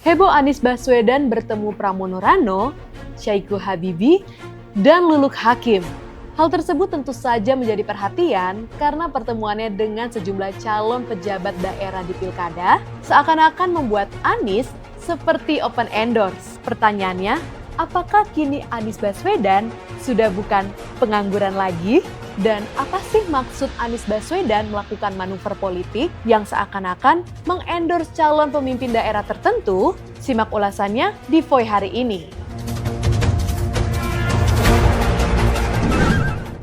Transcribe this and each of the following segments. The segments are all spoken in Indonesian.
Heboh Anies Baswedan bertemu Pramono Rano, Syahiku Habibie, dan Luluk Hakim. Hal tersebut tentu saja menjadi perhatian karena pertemuannya dengan sejumlah calon pejabat daerah di pilkada seakan-akan membuat Anies seperti open endorse. Pertanyaannya, apakah kini Anies Baswedan sudah bukan pengangguran lagi? Dan apa sih maksud Anies Baswedan melakukan manuver politik yang seakan-akan mengendorse calon pemimpin daerah tertentu? Simak ulasannya di Voy hari ini.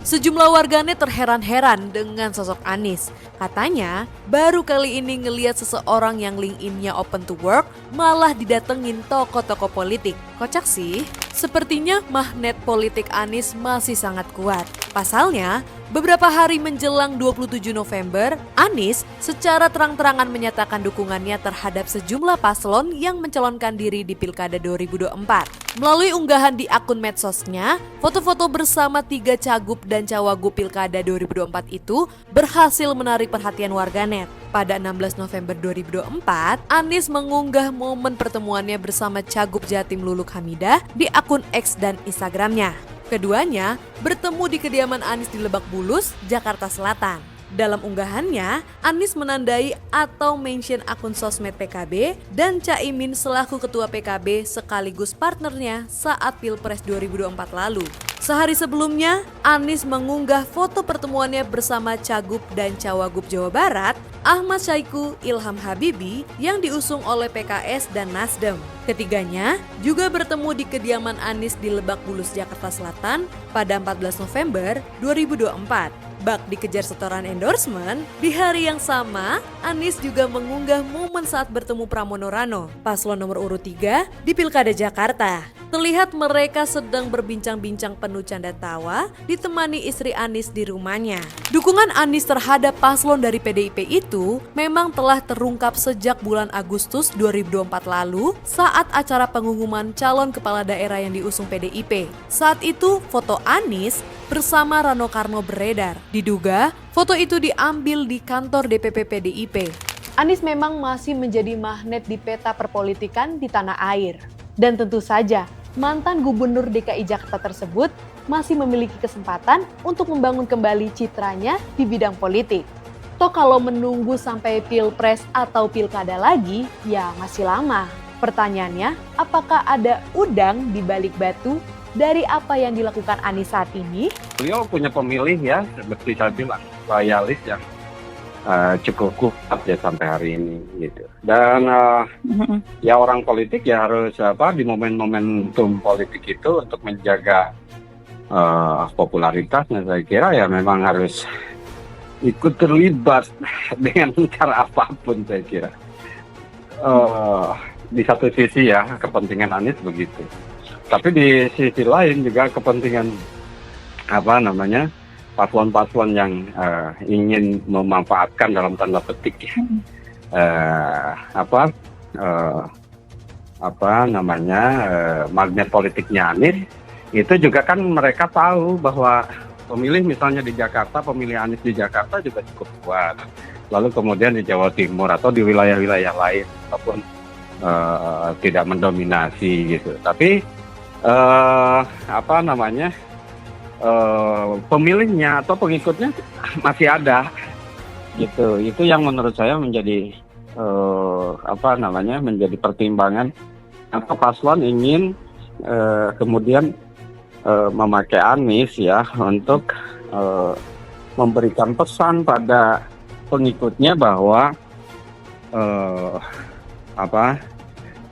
Sejumlah warganet terheran-heran dengan sosok Anies. Katanya, baru kali ini ngelihat seseorang yang LinkedIn-nya open to work malah didatengin tokoh-tokoh politik. Kocak sih. Sepertinya magnet politik Anies masih sangat kuat. Pasalnya, beberapa hari menjelang 27 November, Anies secara terang-terangan menyatakan dukungannya terhadap sejumlah paslon yang mencalonkan diri di Pilkada 2024. Melalui unggahan di akun medsosnya, foto-foto bersama 3 cagup dan cawagup Pilkada 2024 itu berhasil menarik perhatian warganet. Pada 16 November 2024, Anies mengunggah momen pertemuannya bersama cagup Jatim Luluk Hamidah di akun X dan Instagramnya. Keduanya bertemu di kediaman Anies di Lebak Bulus, Jakarta Selatan. Dalam unggahannya, Anies menandai atau mention akun sosmed PKB dan Caimin selaku ketua PKB sekaligus partnernya saat Pilpres 2024 lalu. Sehari sebelumnya, Anies mengunggah foto pertemuannya bersama cagup dan cawagup Jawa Barat, Ahmad Syahiku Ilham Habibie yang diusung oleh PKS dan Nasdem. Ketiganya juga bertemu di kediaman Anies di Lebak Bulus, Jakarta Selatan pada 14 November 2024. Bak dikejar setoran endorsement, di hari yang sama, Anies juga mengunggah momen saat bertemu Pramono Rano, paslon nomor urut 3 di Pilkada Jakarta. Terlihat mereka sedang berbincang-bincang penuh canda tawa, ditemani istri Anies di rumahnya. Dukungan Anies terhadap paslon dari PDIP itu memang telah terungkap sejak bulan Agustus 2024 lalu saat acara pengumuman calon kepala daerah yang diusung PDIP. Saat itu, foto Anies bersama Rano Karno beredar. Diduga, foto itu diambil di kantor DPP PDIP. Anies memang masih menjadi magnet di peta perpolitikan di tanah air. Dan tentu saja, mantan gubernur DKI Jakarta tersebut masih memiliki kesempatan untuk membangun kembali citranya di bidang politik. Toh kalau menunggu sampai Pilpres atau Pilkada lagi, ya masih lama. Pertanyaannya, apakah ada udang di balik batu dari apa yang dilakukan Anies saat ini? Beliau punya pemilih ya, seperti saya bilang, loyalis yang cukup kuat ya sampai hari ini gitu. Dan ya orang politik ya harus di momen-momentum politik itu untuk menjaga popularitasnya, saya kira ya memang harus ikut terlibat dengan cara apapun, saya kira. Di satu sisi ya kepentingan Anies begitu. Tapi di sisi lain juga kepentingan paslon-paslon yang ingin memanfaatkan dalam tanda petik magnet politiknya Anies itu juga kan mereka tahu bahwa pemilih misalnya di Jakarta, pemilih Anies di Jakarta juga cukup kuat. Lalu kemudian di Jawa Timur atau di wilayah-wilayah lain ataupun tidak mendominasi gitu. Tapi pemilihnya atau pengikutnya masih ada gitu. Itu yang menurut saya menjadi menjadi pertimbangan atau paslon ingin kemudian memakai Anies ya untuk memberikan pesan pada pengikutnya bahwa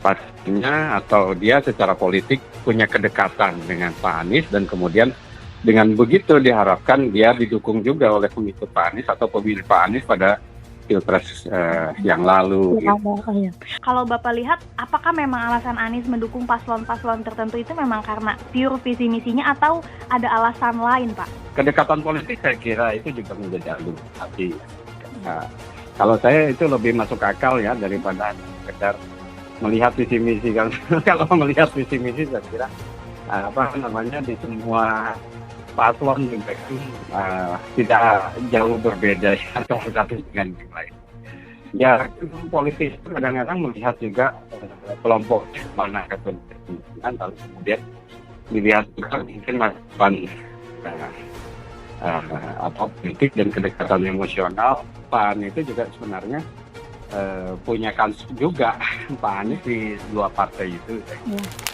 pastinya atau dia secara politik punya kedekatan dengan Pak Anies dan kemudian dengan begitu diharapkan dia didukung juga oleh pengikut Pak Anies atau pemilih Pak Anies pada Pilpres yang lalu. Kalau Bapak lihat, apakah memang alasan Anies mendukung paslon-paslon tertentu itu memang karena pure visi misinya atau ada alasan lain, Pak? Kedekatan politik saya kira itu juga menjadi argumentasi. Kalau saya itu lebih masuk akal ya daripada sekedar melihat visi misi. Kalau melihat visi misi saya kira di semua paslon juga tidak jauh berbeda atau satu dengan yang lain. Ya, politis itu kadang-kadang melihat juga kelompok mana kepentingan, lalu kemudian dilihat juga mungkin masukan politik dan kedekatan emosional. PAN itu juga sebenarnya punya kans juga Pak Anies di dua partai itu.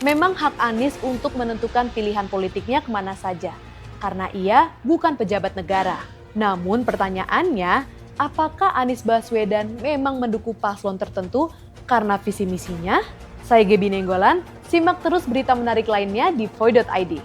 Memang hak Anies untuk menentukan pilihan politiknya kemana saja, karena ia bukan pejabat negara. Namun pertanyaannya, apakah Anies Baswedan memang mendukung paslon tertentu karena visi misinya? Saya Gebi Nenggolan, simak terus berita menarik lainnya di Voi.id.